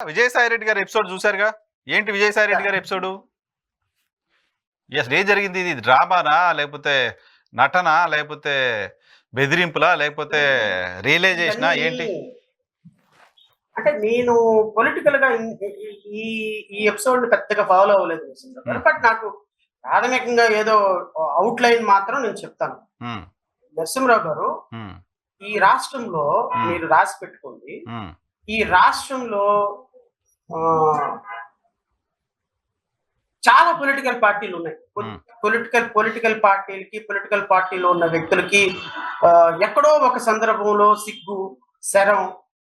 విజయసాయి రెడ్డి గారి ఎపిసోడ్ చూసారుగా? ఏంటి విజయసాయి రెడ్డి గారి ఎపిసోడ్? అసలు ఏం జరిగింది? ఇది డ్రామానా, లేకపోతే నటన, లేకపోతే బెదిరింపులా, లేకపోతే రియలైజేషనా ఇవన్నీ ఏంటి? అంటే నేను పొలిటికల్ గా ఈ ఈ ఎపిసోడ్ ని పెద్దగా ఫాలో అవ్వలేదు బట్ నాకు ప్రాథమికంగా ఏదో అవుట్ లైన్ మాత్రం నేను చెప్తాను. ఉమ్, నరసింహరావు గారు, ఉమ్, ఈ రాష్ట్రంలో మీరు రాసి పెట్టుకోండి, ఉమ్, ఈ రాష్ట్రంలో ఆ, చాలా పొలిటికల్ పార్టీలు ఉన్నాయి. పొలిటికల్ పార్టీలో ఉన్న వ్యక్తులకి ఎక్కడో ఒక సందర్భంలో సిగ్గు, శరం,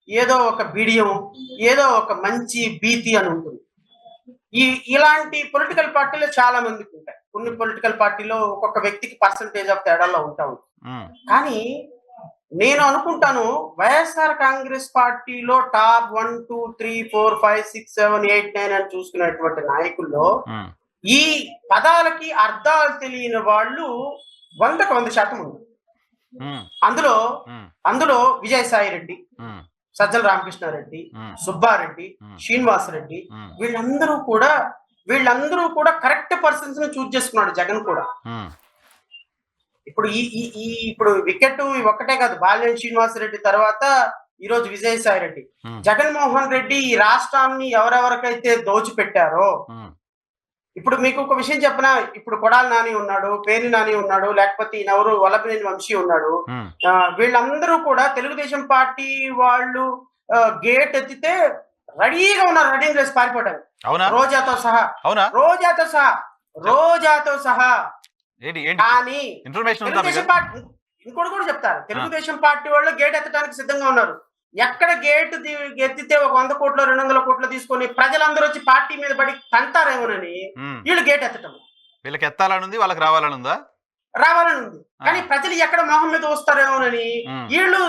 ఏదో ఒక బిడియం, ఏదో ఒక మంచి భీతి అని ఉంటుంది. ఇలాంటి పొలిటికల్ పార్టీలు చాలా మందికి ఉంటాయి. కొన్ని పొలిటికల్ పార్టీలో ఒక్కొక్క వ్యక్తికి పర్సంటేజ్ ఆఫ్ తేడాలో ఉంటా ఉంటుంది. ఉమ్, కానీ నేను అనుకుంటాను, వైఎస్ఆర్ కాంగ్రెస్ పార్టీలో టాప్ 1 2 3 4 5 6 7 8 9 అని చూసుకునేటువంటి నాయకుల్లో ఉమ్, ఈ పదాలకి అర్థాలు తెలియని వాళ్ళు 100% ఉన్నారు. ఉమ్, అందులో ఉమ్, అందులో విజయసాయి రెడ్డి, ఉమ్, సజ్జల రామకృష్ణారెడ్డి, ఉమ్, సుబ్బారెడ్డి, శ్రీనివాసరెడ్డి, ఉమ్, వీళ్ళందరూ కూడా కరెక్ట్ పర్సన్స్ ని చూజ్ చేసుకున్నాడు జగన్ కూడా. ఉమ్, ఇప్పుడు ఇప్పుడు వికెట్ ఒక్కటే కాదు, బాలినేని శ్రీనివాసరెడ్డి తర్వాత ఈరోజు విజయసాయి రెడ్డి. ఉమ్, జగన్మోహన్ రెడ్డి ఈ రాష్ట్రాన్ని ఎవరెవరికైతే దోచిపెట్టారో, ఉమ్, ఇప్పుడు మీకు ఒక విషయం చెప్పనా, ఇప్పుడు కొడాలి నాని ఉన్నాడు, పేర్ని నాని ఉన్నాడు, లేకపోతే ఈయనెవరు వల్లభనేని వంశీ ఉన్నాడు. ఉమ్. వీళ్ళందరూ కూడా తెలుగుదేశం పార్టీ వాళ్ళు గేట్ ఎత్తితే రెడీగా ఉన్నారు, రెడీ చేసి పారిపోవడానికి. అవునా? రోజాతో సహా, అవునా? రోజాతో సహా. ఏంటి ఏంటి కానీ ఇన్ఫర్మేషన్ ఉందా తెలుగుదేశం మీకు? పార్టీ ఇంకోటి కూడా చెప్తారు, తెలుగుదేశం పార్టీ వాళ్ళు గేట్ ఎత్తడానికి సిద్ధంగా ఉన్నారు. ఎక్కడ గేట్ ఎత్తితే ఒక 100 కోట్లు 200 కోట్లు తీసుకొని ప్రజలందరూ వచ్చి పార్టీ మీద పడి తంటారేమోనని ఉమ్. వీళ్ళు గేట్ ఎత్తటం. వీళ్ళకి ఎత్తాలని ఉంది, వాళ్ళకి రావాలని ఉందా? రావాలని ఉంది, కానీ ప్రజలు ఎక్కడ మొహం మీద వస్తారేమోనని వీళ్ళు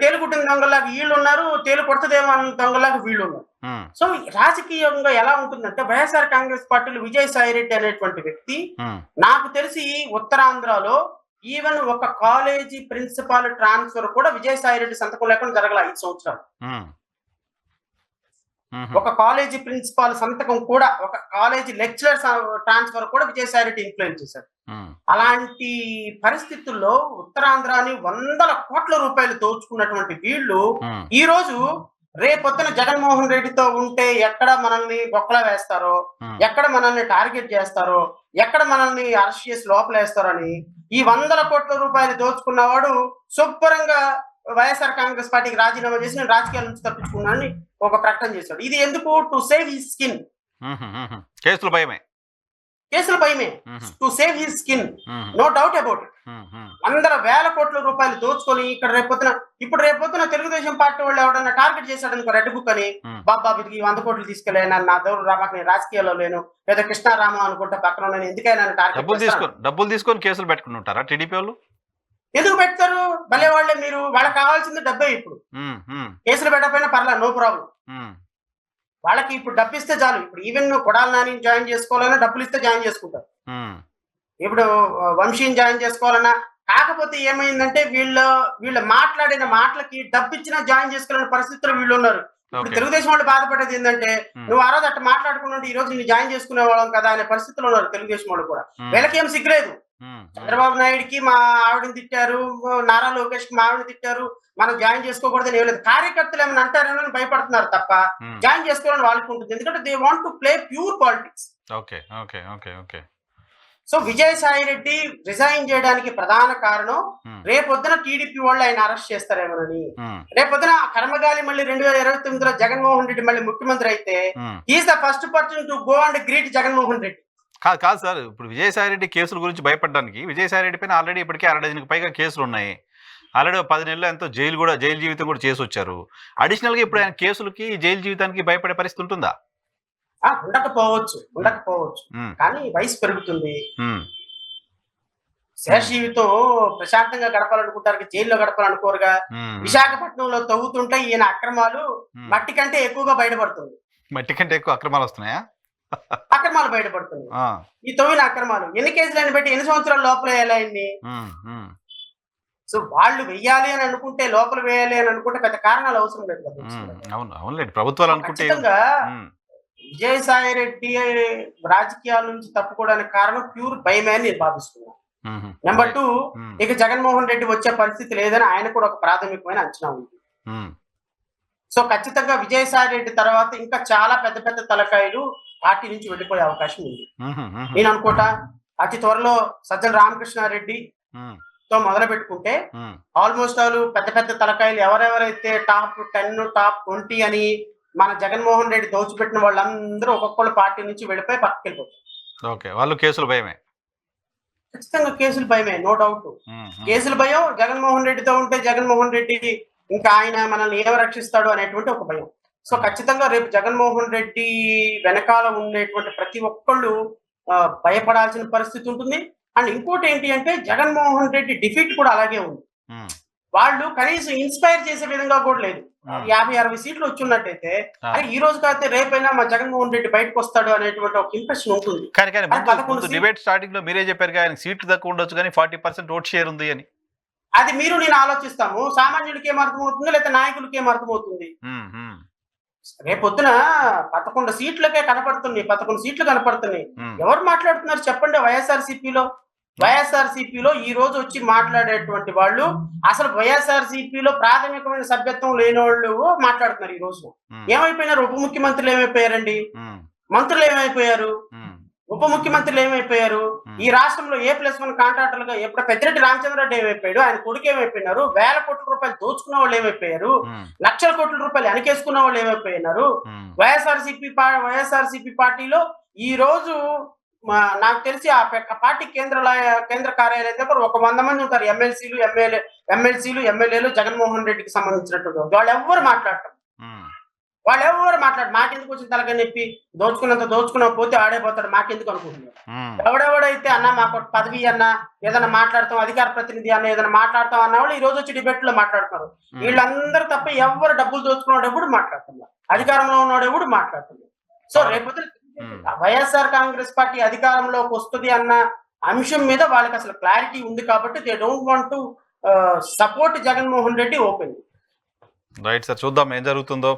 తేలు కుట్టిన దొంగలాగా వీళ్ళు ఉన్నారు, తేలు కొడుతుందేమో అన్న దొంగలాగా వీళ్ళు ఉన్నారు. సో రాజకీయంగా ఎలా ఉంటుందంటే, వైఎస్ఆర్ కాంగ్రెస్ పార్టీలో విజయసాయి రెడ్డి అనేటువంటి వ్యక్తి, నాకు తెలిసి ఉత్తరాంధ్రలో ఈవెన్ ఒక కాలేజీ ప్రిన్సిపాల్ ట్రాన్స్ఫర్ కూడా విజయసాయి రెడ్డి సంతకం లేకుండా జరగల 5 సంవత్సరాలు. ఒక కాలేజీ ప్రిన్సిపాల్ సంతకం కూడా, ఒక కాలేజీ లెక్చరర్ ట్రాన్స్ఫర్ కూడా విజయసాయి రెడ్డి ఇన్ఫ్లుయెన్స్ చేశారు. అలాంటి పరిస్థితుల్లో ఉత్తరాంధ్రాని 100 కోట్ల రూపాయలు దోచుకున్నటువంటి వీళ్ళు ఈ రోజు రేపొద్దున జగన్మోహన్ రెడ్డితో ఉంటే ఎక్కడ మనల్ని బొక్కలా వేస్తారో, ఎక్కడ మనల్ని టార్గెట్ చేస్తారో, ఎక్కడ మనల్ని అరెస్ట్ చేసి లోపలేస్తారో అని ఈ 100 కోట్ల రూపాయలు దోచుకున్నవాడు శుభ్రంగా వైఎస్ఆర్ కాంగ్రెస్ పార్టీకి రాజీనామా చేసి నేను రాజకీయాల నుంచి తప్పించుకున్నానని ఒక ప్రకటన చేశాడు. ఇది ఎందుకు? To save his skin. కేసుల భయమే, to save his skin, no doubt about it. 100,000 కోట్ల రూపాయలు దోచుకొని ఇక్కడ ఇప్పుడు రేపొద్దున తెలుగుదేశం పార్టీ వాళ్ళు ఎవడన్నా టార్గెట్ చేశాడనుకో, రెడ్ బుక్ అని, బాబాకి 100 కోట్లు తీసుకెళ్ళి నా దేవుడు రామాక నేను రాజకీయాల్లో లేను, లేదా కృష్ణారామ అనుకుంటా పక్కన నేను ఎందుకైనా డబ్బులు తీసుకొని కేసులు పెట్టుకుని ఉంటారా టీడీపీ వాళ్ళు? ఎందుకు పెడతారు? భలే వాళ్ళే మీరు. వాళ్ళకి కావాల్సింది డబ్బే. ఇప్పుడు కేసులు పెట్టకపోయినా పర్లేదు, నో ప్రాబ్లం. వాళ్ళకి ఇప్పుడు డబ్బు ఇస్తే చాలు. ఇప్పుడు ఈవెన్ కొడాలి నాని జాయిన్ చేసుకోవాలన్నా డబ్బులు ఇస్తే జాయిన్ చేసుకుంటారు. ఇప్పుడు వంశీని జాయిన్ చేసుకోవాలన్నా. కాకపోతే ఏమైందంటే వీళ్ళు మాట్లాడిన మాటలకి డబ్బు ఇచ్చినా జాయిన్ చేసుకోవాలనే పరిస్థితుల్లో వీళ్ళు ఉన్నారు. ఇప్పుడు తెలుగుదేశం వాళ్ళు బాధపడేది ఏంటంటే, నువ్వు ఆ రోజు అట్లా మాట్లాడుకున్నట్టు ఈ రోజు నేను జాయిన్ చేసుకునే వాళ్ళం కదా అనే పరిస్థితుల్లో ఉన్నారు తెలుగుదేశం వాళ్ళు కూడా. వీళ్ళకి ఏం సిగ్గులేదు. చంద్రబాబు నాయుడుకి మా ఆవిడని తిట్టారు, నారా లోకేష్ కి మా ఆవిడని తిట్టారు, మనం జాయిన్ చేసుకోకూడదని ఏం లేదు. కార్యకర్తలు ఏమైనా అంటారని భయపడుతున్నారు తప్ప జాయిన్ చేసుకోవాలని వాళ్ళకి ఉంటుంది. ఎందుకంటే they want to play pure politics. So Vijayasai Reddy resign చేయడానికి ప్రధాన కారణం రేపొద్దున టీడీపీ వాళ్ళు ఆయన అరెస్ట్ చేస్తారేమోనని. రేపొద్దున కర్మగాలి మళ్ళీ 2029లో జగన్మోహన్ రెడ్డి మళ్ళీ ముఖ్యమంత్రి అయితే is the first person to go and greet Jaganmohan Reddy. కాదు సార్, ఇప్పుడు విజయసాయి రెడ్డి కేసుల గురించి భయపడడానికి, విజయసాయి రెడ్డి పైన ఆల్రెడీ ఇప్పటికే 6 డజన్కి పైగా కేసులు ఉన్నాయి. ఆల్రెడీ 10 నెలలు ఎంతో జైలు జీవితం కూడా చేసి వచ్చారు. అడిషనల్ గా ఇప్పుడు ఆయన కేసులకి, జైలు జీవితానికి భయపడే పరిస్థితి ఉంటుందా? ఉండకపోవచ్చు, కానీ వయసు పెరుగుతుంది. శేష జీవితం ప్రశాంతంగా గడపాలనుకుంటారు, జైల్లో గడపాలనుకోరుగా. విశాఖపట్నంలో తవ్వుతుంటే ఈయన అక్రమాలు మట్టి కంటే ఎక్కువగా బయటపడుతుంది. మట్టి కంటే ఎక్కువ అక్రమాలు వస్తున్నాయా? అక్రమాలు బయటపడుతుంది. ఈ తవ్విన అక్రమాలు ఎన్ని కేసులను బట్టి ఎన్ని సంవత్సరాల లోపల వేయాలి ఆయన్ని? సో వాళ్ళు వెయ్యాలి అని అనుకుంటే, లోపల వేయాలి అని అనుకుంటే పెద్ద కారణాలు అవసరం లేదు కదా. అవును అవునులేండి, ప్రభుత్వాలు అనుకుంటే ఖచ్చితంగా విజయసాయి రెడ్డి రాజకీయాల నుంచి తప్పుకోవడానికి కారణం ప్యూర్ భయమే అని నేను భావిస్తున్నాను. నెంబర్ 2, ఇక జగన్మోహన్ రెడ్డి వచ్చే పరిస్థితి లేదని ఆయన కూడా ఒక ప్రాథమికమైన అంచనా ఉంది. సో ఖచ్చితంగా విజయసాయి రెడ్డి తర్వాత ఇంకా చాలా పెద్ద పెద్ద తలకాయలు పార్టీ నుంచి వెళ్ళిపోయే అవకాశం ఉంది. నేను అనుకోటా అతి త్వరలో సజ్జల రామకృష్ణారెడ్డి తో మొదలు పెట్టుకుంటే ఆల్మోస్ట్ ఆల్ పెద్ద పెద్ద తలకాయలు ఎవరెవరైతే టాప్ 10 టాప్ 20 అని మన జగన్మోహన్ రెడ్డి దోచిపెట్టిన వాళ్ళందరూ ఒక్కొక్కళ్ళు పార్టీ నుంచి వెళ్ళిపోయి పక్కకి వెళ్ళిపోతారు. ఓకే, వాళ్ళు కేసులు భయమే, ఖచ్చితంగా కేసులు భయమే, నో డౌట్. కేసులు భయం, జగన్మోహన్ రెడ్డితో ఉంటే జగన్మోహన్ రెడ్డి ఇంకా ఆయన మనల్ని ఏం రక్షిస్తాడు అనేటువంటి ఒక భయం. సో ఖచ్చితంగా రేపు జగన్మోహన్ రెడ్డి వెనకాల ఉండేటువంటి ప్రతి ఒక్కళ్ళు భయపడాల్సిన పరిస్థితి ఉంటుంది. అండ్ ఇంకోటి ఏంటి అంటే జగన్మోహన్ రెడ్డి డిఫీట్ కూడా అలాగే ఉంది. వాళ్ళు కనీసం ఇన్స్పైర్ చేసే విధంగా కూడా లేదు. 50-60 సీట్లు వచ్చినట్టయితే ఈ రోజు కాకపోతే రేపైనా మా జగన్మోహన్ రెడ్డి బయటకు వస్తాడు అనేటువంటి ఒక ఇంప్రెషన్ ఉంటుంది. కానీ డిబేట్ స్టార్టింగ్ లో మీరే చెప్పారు ఆయన సీట్లు తక్కువ ఉండొచ్చు కానీ 40% ఓట్ షేర్ ఉంది అని. అది మీరు నేను ఆలోచిస్తాము, సామాన్యుడికి ఏం అర్థమవుతుంది లేకపోతే నాయకులకి ఏం అర్థమవుతుంది. రేపొద్దున 11 సీట్లకే కనపడుతున్నాయి, 11 సీట్లు కనపడుతున్నాయి. ఎవరు మాట్లాడుతున్నారు చెప్పండి? వైఎస్ఆర్సీపీలో ఈ రోజు వచ్చి మాట్లాడేటువంటి వాళ్ళు అసలు వైఎస్ఆర్సీపీలో ప్రాథమికమైన సభ్యత్వం లేని వాళ్ళు మాట్లాడుతున్నారు. ఈ రోజు ఏమైపోయినారు? ఉప ముఖ్యమంత్రులు ఏమైపోయారండి, మంత్రులు ఏమైపోయారు, ఉప ముఖ్యమంత్రులు ఏమైపోయారు, ఈ రాష్ట్రంలో A+1 కాంట్రాక్టర్లుగా ఎప్పుడు పెద్దిరెడ్డి రామచంద్రరెడ్డి ఏమైపోయాడు, ఆయన కొడుకు ఏమైపోయినారు, వేల కోట్ల రూపాయలు దోచుకున్న వాళ్ళు ఏమైపోయారు, లక్షల కోట్ల రూపాయలు వెనకేసుకున్న వాళ్ళు ఏమైపోయినారు. వైఎస్ఆర్సీపీ పార్టీలో ఈ రోజు నాకు తెలిసి ఆ పార్టీ కేంద్ర కార్యాలయం దగ్గర ఒక 100 మంది ఉంటారు. ఎమ్మెల్యేలు జగన్మోహన్ రెడ్డికి సంబంధించినటువంటి వాళ్ళు ఎవరు మాట్లాడటం, మాకెందుకు వచ్చిన తలగా చెప్పి దోచుకున్నా పోతే ఆడైపోతాడు, మాకెందుకు అనుకుంటున్నారు. ఎవడెవడైతే అన్నా మాకు పదవి అన్నా ఏదైనా మాట్లాడతాం, అధికార ప్రతినిధి అన్న ఏదైనా మాట్లాడతాం అన్న వాళ్ళు ఈ రోజు వచ్చి డిబేట్ లో మాట్లాడుతున్నారు. వీళ్ళందరూ తప్ప ఎవరు డబ్బులు దోచుకున్నాడు ఎవడు మాట్లాడుతున్నారు, అధికారంలో ఉన్నాడు ఎవడు మాట్లాడుతున్నారు. సో రేపు వైఎస్ఆర్ కాంగ్రెస్ పార్టీ అధికారంలోకి వస్తుంది అన్న అంశం మీద వాళ్ళకి అసలు క్లారిటీ ఉంది కాబట్టి they don't want to support Jaganmohan Reddy open. Right sir, చూద్దాం ఏం జరుగుతుందో.